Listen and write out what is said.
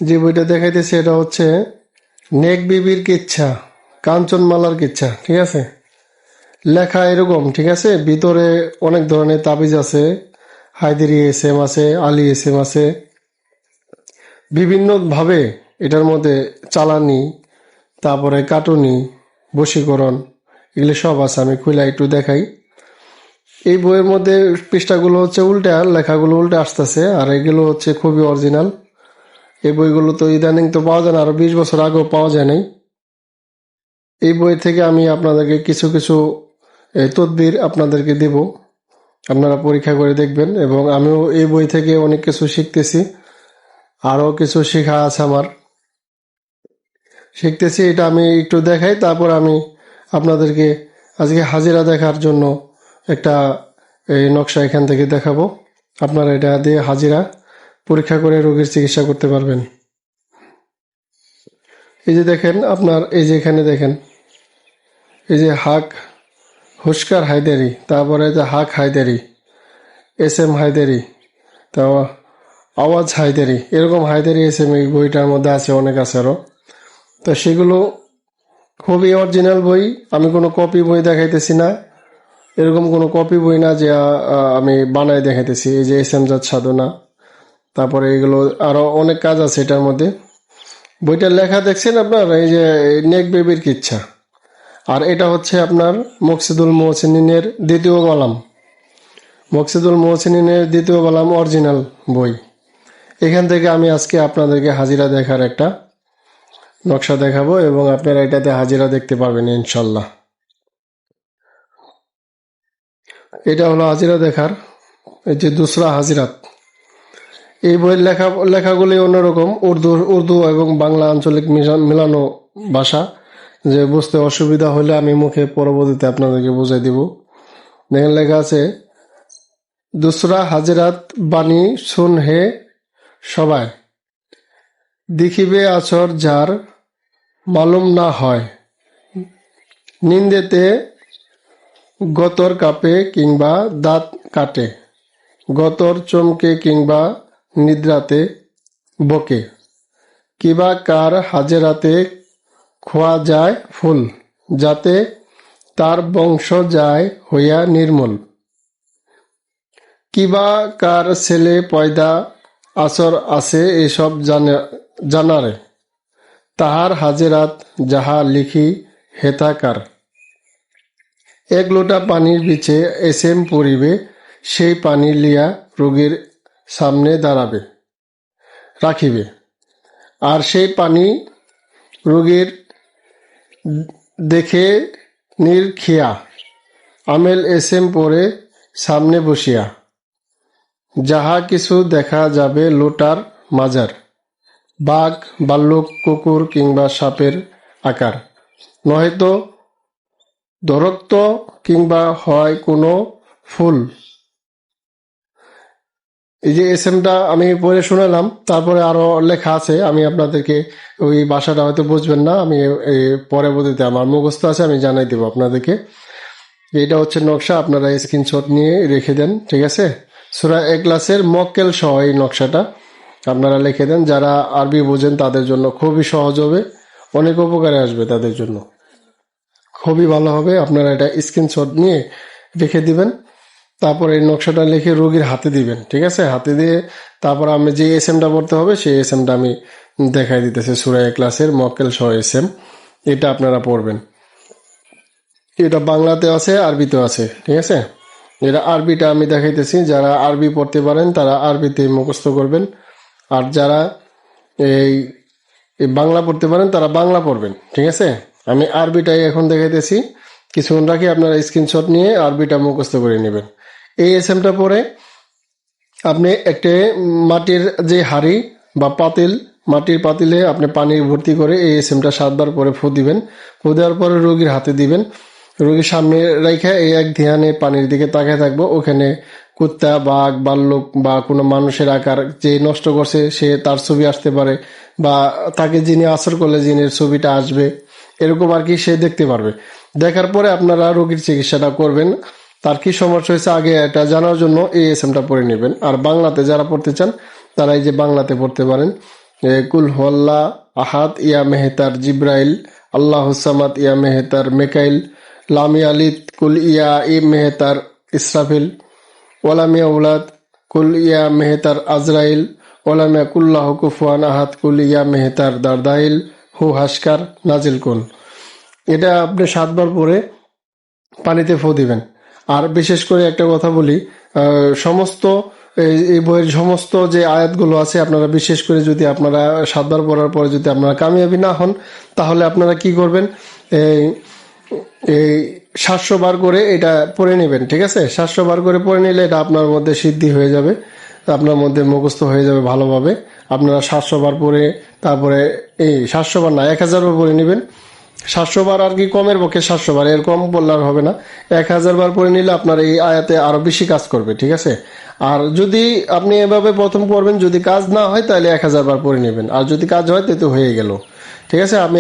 যে বইটা দেখাইতেছি এটা হচ্ছে নেক বিবির কিচ্ছা, কাঞ্চনমালার কিচ্ছা। ঠিক আছে, লেখা এরকম। ঠিক আছে, ভিতরে অনেক ধরনের তাবিজ আছে, হায়দেরি এসএম আছে, আলী এসএম আছে, বিভিন্ন ভাবে এটার মধ্যে চালানি, তারপরে কাটুনি, বশীকরণ, এগুলো সব আছে। আমি খুলে একটু দেখাই। এই বইয়ের মধ্যে পৃষ্ঠাগুলো হচ্ছে উল্টা, লেখাগুলো উল্টে আসতেছে, আর এগুলো হচ্ছে খুবই অরিজিনাল। এই বইগুলো তো ইদানিং তো পাওয়া যায় না, আরো 20 বছর আগেও পাওয়া যায় নাই। এই বই থেকে আমি আপনাদেরকে কিছু কিছু তদবির আপনাদেরকে দেব, আপনারা পরীক্ষা করে দেখবেন। এবং আমিও এই বই থেকে অনেক কিছু শিখতেছি, আরও কিছু শেখা আছে আমার, শিখতেছি। এটা আমি একটু দেখাই, তারপর আমি আপনাদেরকে আজকে হাজিরা দেখার জন্য একটা নকশা এখান থেকে দেখাবো। আপনারা এটা দিয়ে হাজিরা পরীক্ষা করে রোগীর চিকিৎসা করতে পারবেন। এই যে দেখেন, আপনার এই যে এখানে দেখেন, এই যে হাক হুস্কার হায়দারি, তারপরে যে হাক হায়দারি, এসএম হায়দারি, তো আওয়াজ হায়দারি, এরকম হায়দারি এসএম এই বইটার মধ্যে আছে, অনেক আছে আরও। তো সেগুলো খুবই অরিজিনাল বই, আমি কোনো কপি বই দেখাইতেছি না, এরকম কোনো কপি বই না যে আমি বানাই দেখাইতেছি। এই যে এসএম জাত সাধনা, তারপরে এগুলো আরও অনেক কাজ আছে এটার মধ্যে। বইটার লেখা দেখছেন আপনার, এই যে নেক বেবির কিচ্ছা। আর এটা হচ্ছে আপনার মকসিদুল মোহসিনের দ্বিতীয় কলাম, মকসিদুল মোহসিনের দ্বিতীয় কলাম অরিজিনাল বই। এখান থেকে আমি আজকে আপনাদেরকে হাজিরা দেখার একটা নকশা দেখাবো, এবং আপনারা এটাতে হাজিরা দেখতে পারবেন ইনশাল্লাহ। এটা হলো হাজিরা দেখার, এই যে দুসরা হাজিরাত। এই বইয়ের লেখাগুলি অন্যরকম, উর্দু এবং বাংলা আঞ্চলিক মিলানো ভাষা, যে বুঝতে অসুবিধা হলে আমি মুখে পরবর্তীতে আপনাদেরকে বুঝাই দিব। দেখেন লেখা আছে, দুসরা হাজিরাত বাণী শুন হে সবাই, দেখিবে আচর যার মালুম না হয়, নিন্দেতে গতর কাপে কিংবা দাঁত কাটে, গতর চমকে কিংবা নিদ্রাতে বকে, কিবা কার হাজেরাতে খোয়া যায় ফুল, যাতে তার বংশ যায় হইয়া নির্মূল, কিবা কার ছেলে পয়দা আচর আছে এসব জানারে, তাহার হাজেরাত যাহা লিখি হেতাকার, এক লোটা পানির বিচে এসএম পড়িবে, সেই পানি লিয়া রোগীর সামনে দাঁড়াবে রাখিবে, আর সেই পানি রোগীর দেখে নিরখিয়া আমেল এসএম পরে সামনে বসিয়া, যাহা কিছু দেখা যাবে লোটার মাজার, বাঘ, ভাল্লুক, কুকুর কিংবা সাপের আকার, নয়তো দরক্ত কিংবা হয় কোনো ফুল। এই যে এসএমটা আমি পড়ে শোনালাম, তারপরে আরো লেখা আছে, আমি আপনাদেরকে ওই ভাষাটা হয়তো বুঝবেন না, আমি পরবর্তীতে আমার মুখস্থ আছে, আমি জানাই দেবো আপনাদেরকে। এটা হচ্ছে নকশা, আপনারা স্ক্রিনশট নিয়ে রেখে দেন। ঠিক আছে, সূরা ইখলাসের মক্কেল সহ এই নকশাটা আপনারা লিখে দেন। যারা আরবি বোঝেন তাদের জন্য খুবই সহজ হবে, অনেক উপকারে আসবে তাদের জন্য, খুবই ভালো হবে। আপনারা এটা স্ক্রিনশট নিয়ে রেখে দিবেন, তারপর এই নকশাটা লিখে রোগীর হাতে দিবেন। ঠিক আছে, হাতে দিয়ে তারপর আমি যে এসএমটা পড়তে হবে সেই এসএমটা আমি দেখাই দিতেছি, সূরা ইখলাসের মক্কেল সহ এসএম, এটা আপনারা পড়বেন। এটা বাংলাতে আছে, আরবিতেও আছে। ঠিক আছে, এটা আরবিটা আমি দেখাইতেছি, যারা আরবি পড়তে পারেন তারা আরবিতে মুখস্থ করবেন, আর যারা এই বাংলা পড়তে পারেন তারা বাংলা পড়বেন। ঠিক আছে, আমি আরবিটাই এখন দেখাইতেছি, কিছুক্ষণ রাখি আপনারা স্ক্রিনশট নিয়ে আরবিটা মুখস্থ করে নেবেন। এই এসএমটা পরে আপনি একটা মাটির যে হাঁড়ি বা পাতিল, মাটির পাতিলে আপনি পানি ভর্তি করে এই এসএমটা 7 বার করে ফু দিবেন। ফু দেওয়ার পরে রোগীর হাতে দিবেন, রোগীর সামনে রেখে এই এক ধ্যানে পানির দিকে তাকিয়ে থাকবো। ওখানে কুত্তা, বাঘ, ভাল্লুক বা কোনো মানুষের আকার যে নষ্ট করছে সে তার ছবি আসতে পারে, বা তাকে যিনি আসর করলে যিনি ছবিটা আসবে, এরকম আর কি সে দেখতে পারবে। দেখার পরে আপনারা রোগীর চিকিৎসাটা করবেন। তার কি সমস্যা হয়েছে আগে এটা জানার জন্য এই এসএমটা পড়ে নেবেন। আর বাংলাতে যারা পড়তে চান তারা এই যে বাংলাতে পড়তে পারেন, কুল হুয়াল্লাহ আহাদ ইয়া মেহতার জিব্রাইল, আল্লাহ সামাদ ইয়া মেহতার মেকাইল, লাম ইয়ালিদ কুল ইয়া মেহতার ইসরাফিল, ওয়ালাম ইয়াউলাদ কুল ইয়া মেহতার আজরাইল, ওয়ালাম ইয়াকুল্লাহ কুফুয়ান আহাদ কুল ইয়া মেহতার দারদাইল, হু হাসকার নাজিল কুন। এটা আপনি 7 বার পরে পানিতে ফু দিবেন। আর বিশেষ করে একটা কথা বলি, সমস্ত এই বইয়ের সমস্ত যে আয়াতগুলো আছে আপনারা বিশেষ করে যদি আপনারা 7 বার পড়ার পরে যদি আপনারা কামিয়াবি না হন, তাহলে আপনারা কি করবেন, এই 700 বার করে এটা পড়ে নেবেন। ঠিক আছে, 700 বার করে পড়ে নিলে এটা আপনার মধ্যে সিদ্ধি হয়ে যাবে, আপনার মধ্যে মুখস্থ হয়ে যাবে ভালোভাবে। আপনারা 700 বার পরে তারপরে এই 700 বার না 1000 বার পড়ে নেবেন। 700 বার আর কি কমের পক্ষে 700 বার, এর কম বললে আর হবে না। 1000 বার পড়ে নিলে আপনার এই আয়াতে আরো বেশি কাজ করবে। ঠিক আছে, আর যদি আপনি এভাবে প্রথম পড়বেন, যদি কাজ না হয় তাহলে 1000 বার পড়ে নেবেন, আর যদি কাজ হয় তাহলে তো হয়ে গেল। ঠিক আছে, আমি